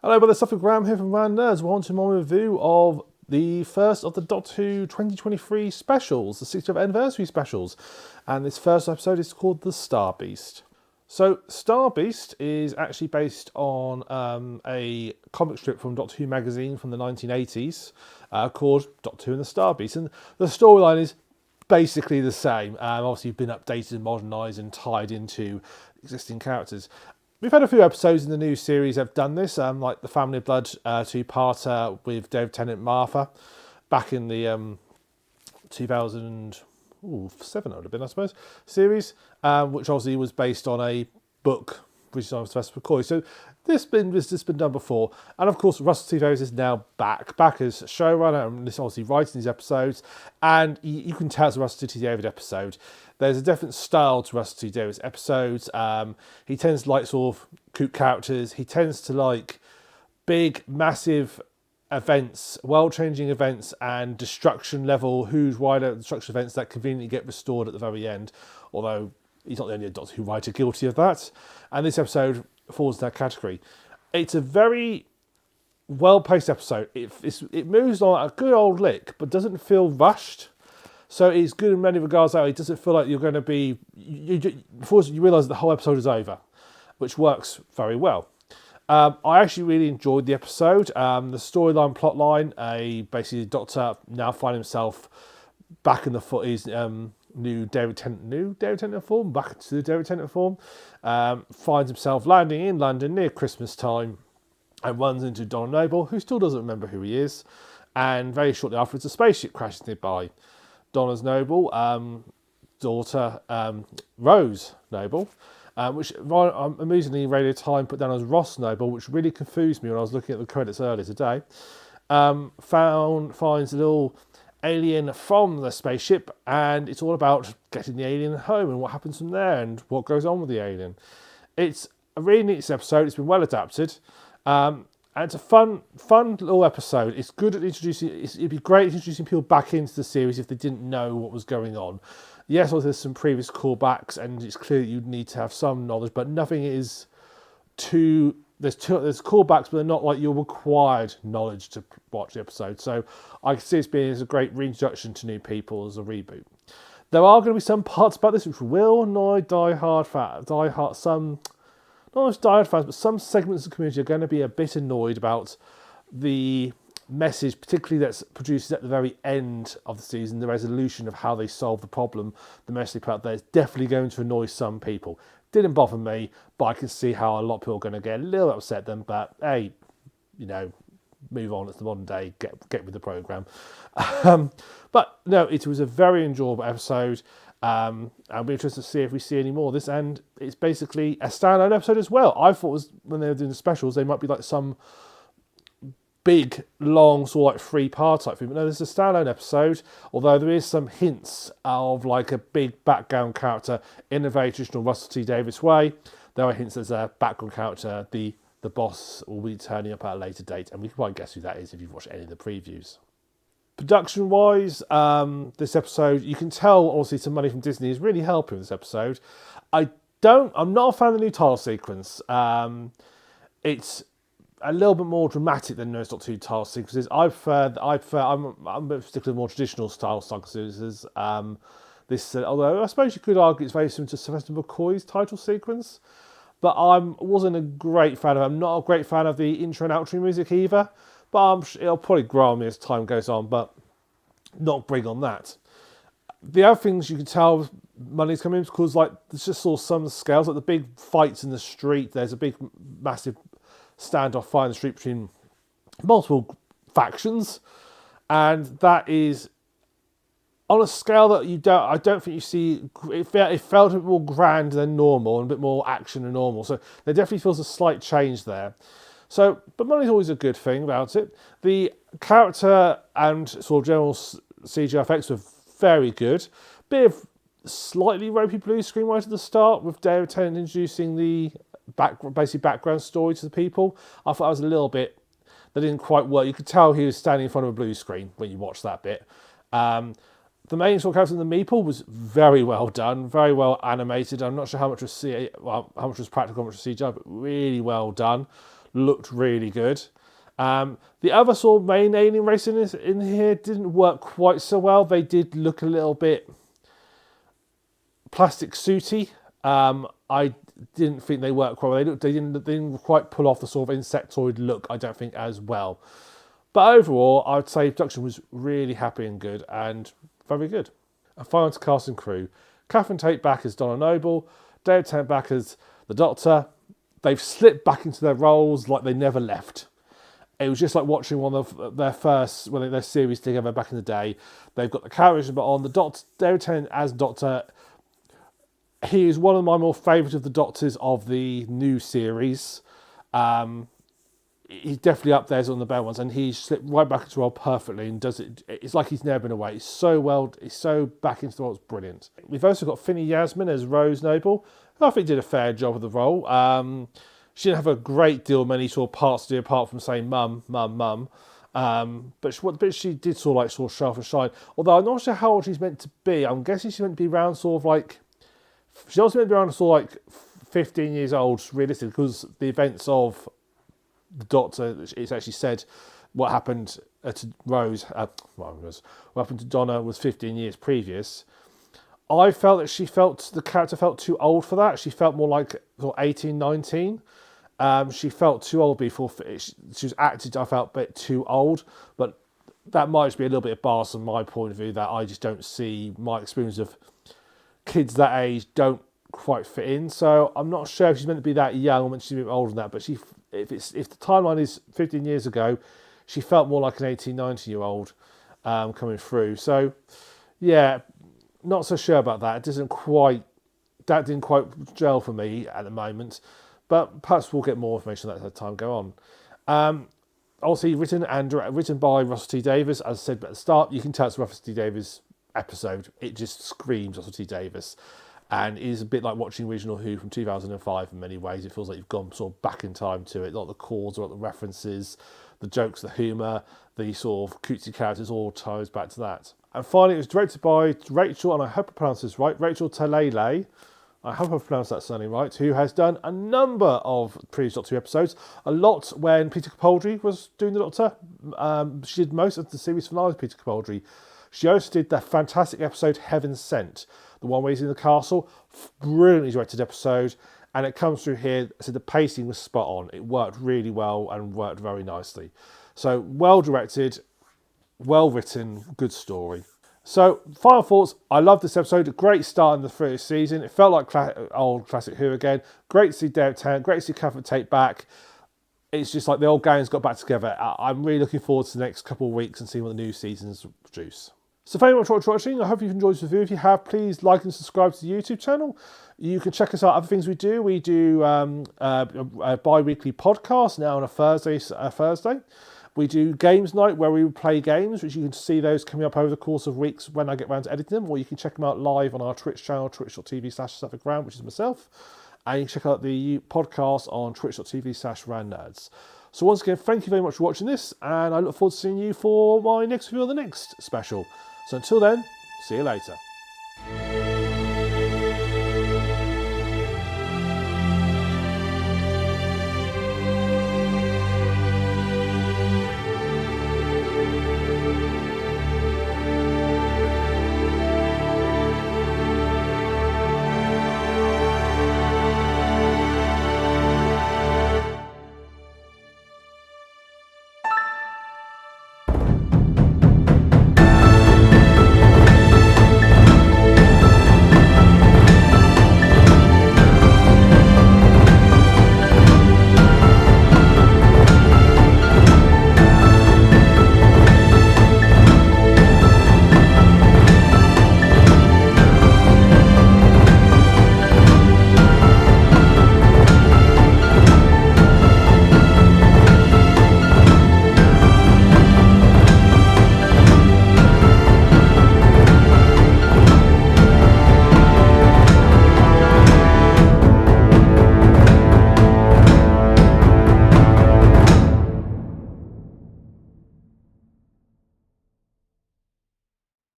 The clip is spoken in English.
Hello, by the TheSuffolkRam here from Rand Nerds. We're on to my review of the first of the Doctor Who 2023 specials, the 60th anniversary specials. And this first episode is called The Star Beast. So, Star Beast is actually based on a comic strip from Doctor Who magazine from the 1980s called Doctor Who and the Star Beast. And the storyline is basically the same. Obviously, been updated and modernised and tied into existing characters. We've had a few episodes in the new series that have done this, like the Family of Blood two-parter with David Tennant and Martha back in the 2007, it would have been, I suppose, series, which obviously was based on a book which is Sylvester McCoy. So this has been done before. And of course, Russell T Davies is now back as showrunner, and this obviously writing these episodes. And you can tell it's a Russell T Davies episode. There's a different style to Russell T Davies episodes. He tends to like sort of kook characters. He tends to like big, massive events, world-changing events, and destruction level, who's wider destruction events that conveniently get restored at the very end. Although he's not the only Doctor Who writer guilty of that. And this episode falls in that category. It's a very well-paced episode. It moves on a good old lick, but doesn't feel rushed. So it's good in many regards that it doesn't feel like you're going to be... Before you realise the whole episode is over, which works very well. I actually really enjoyed the episode. The storyline, plotline, basically the Doctor now finds himself back in his new David Tennant form, back to the David Tennant form, finds himself landing in London near Christmas time and runs into Donna Noble, who still doesn't remember who he is, and very shortly afterwards a spaceship crashes nearby. Donna's Noble daughter, Rose Noble, which amusingly Radio Time put down as Ross Noble, which really confused me when I was looking at the credits earlier today, finds a little alien from the spaceship, and it's all about getting the alien home and what happens from there and what goes on with the alien. It's a really neat episode. It's been well adapted, and it's a fun little episode. It's good at introducing. It'd be great introducing people back into the series if they didn't know what was going on. Yes, well, there's some previous callbacks, and it's clear that you'd need to have some knowledge, but nothing is too. There's callbacks, but they're not like your required knowledge to watch the episode. So I can see this being as a great reintroduction to new people as a reboot. There are going to be some parts about this which will annoy some segments of the community are going to be a bit annoyed about the message, particularly that's produced at the very end of the season, the resolution of how they solve the problem. The message they put out there is definitely going to annoy some people. Didn't bother me, but I can see how a lot of people are going to get a little upset then. But hey, move on. It's the modern day. Get with the program. But no, it was a very enjoyable episode. I'll be interested to see if we see any more of this. And it's basically a standalone episode as well. I thought when they were doing the specials, they might be like some big, long, sort of like 3-part type thing. But no, this is a standalone episode, although there is some hints of like a big background character in a very traditional Russell T Davies way. There are hints there's a background character, the boss will be turning up at a later date, and we can quite guess who that is if you've watched any of the previews. Production-wise, this episode, you can tell obviously some money from Disney is really helping with this episode. I'm not a fan of the new title sequence. It's a little bit more dramatic than most Doctor Who title sequences. I'm a bit particularly more traditional style sequences. Although I suppose you could argue it's very similar to Sylvester McCoy's title sequence, but I wasn't a great fan of it. I'm not a great fan of the intro and outro music either, but it'll probably grow on me as time goes on, but not big on that. The other things you can tell money's coming in because like there's just sort of some scales, like the big fights in the street. There's a big, massive standoff fight in the street between multiple factions, and that is on a scale that I don't think you see. It felt a bit more grand than normal and a bit more action than normal. So there definitely feels a slight change there. So, but money's always a good thing about it. The character and sort of general CGI effects were very good. Bit of slightly ropey blue screen right at the start with David Tennant introducing the background story to the people. I thought that was a little bit, that didn't quite work. You could tell he was standing in front of a blue screen when you watch that bit. The main sort of character in the Meeple was very well done, very well animated. I'm not sure how much was practical, how much was CGI, but really well done. looked really good. The other sort of main alien race in here didn't work quite so well. They did look a little bit plastic suity. I didn't think they worked quite well. They didn't quite pull off the sort of insectoid look, I don't think, as well. But overall, I would say production was really happy and good, and very good. And finally to cast and crew. Catherine Tate back as Donna Noble, David Tennant back as the Doctor. They've slipped back into their roles like they never left. It was just like watching one of their first, their series together back in the day. They've got the characters on. The Doctor, David Tennant as Doctor, he is one of my more favourite of the Doctors of the new series. He's definitely up there on the better ones, and he's slipped right back into role perfectly and does it. It's like he's never been away. He's so back into the role. It's brilliant. We've also got Finny Yasmin as Rose Noble, who I think did a fair job of the role. She didn't have a great deal, many sort of parts to do apart from saying mum, mum, mum. But she did sort of show off and shine. Although I'm not sure how old she's meant to be. I'm guessing she's meant to be around sort of like, she's also meant to be around sort of like 15 years old, realistically, because the events of the Doctor, it's actually said what happened to Rose, what happened to Donna was 15 years previous. I felt that the character felt too old for that. She felt more like sort of 18, 19. She felt too old before she was acted. I felt a bit too old, but that might just be a little bit of bias from my point of view, that I just don't see my experience of kids that age don't quite fit in. So I'm not sure if she's meant to be that young or meant to be older than that, but if the timeline is 15 years ago, she felt more like an 18, 19-year-old coming through. So yeah, not so sure about that. That didn't quite gel for me at the moment, but perhaps we'll get more information on that as time go on. Obviously written by Russell T Davies. As I said at the start, you can tell it's a Russell T Davies episode. It just screams Russell T Davies, and is a bit like watching original Who from 2005 in many ways. It feels like you've gone sort of back in time to it. Like the chords, or the references, the jokes, the humour, the sort of cutesy characters all ties back to that. And finally, it was directed by Rachel, and I hope I pronounced this right, Rachel Talele. I hope I've pronounced that surname right, who has done a number of previous Doctor Who episodes. A lot when Peter Capaldi was doing the Doctor. She did most of the series finale with Peter Capaldi. She also did the fantastic episode Heaven Sent, the one where he's in the castle. Brilliantly directed episode, and it comes through here. So the pacing was spot on. It worked really well and worked very nicely. So well directed, well written, good story. So final thoughts. I love this episode. A great start in the first season. It felt like old classic Who again. Great to see David Tennant. Great to see Catherine Tate back. It's just like the old gang's got back together. I'm really looking forward to the next couple of weeks and seeing what the new seasons produce. So thank you very much for watching. I hope you've enjoyed this review. If you have, please like and subscribe to the YouTube channel. You can check us out other things we do. We do a bi-weekly podcast now on a Thursday. We do games night where we play games, which you can see those coming up over the course of weeks when I get around to editing them, or you can check them out live on our Twitch channel, twitch.tv/TheSuffolkRam, which is myself. And you can check out the podcast on twitch.tv/RanNerds. So once again, thank you very much for watching this, and I look forward to seeing you for my next review of the next special. So until then, see you later.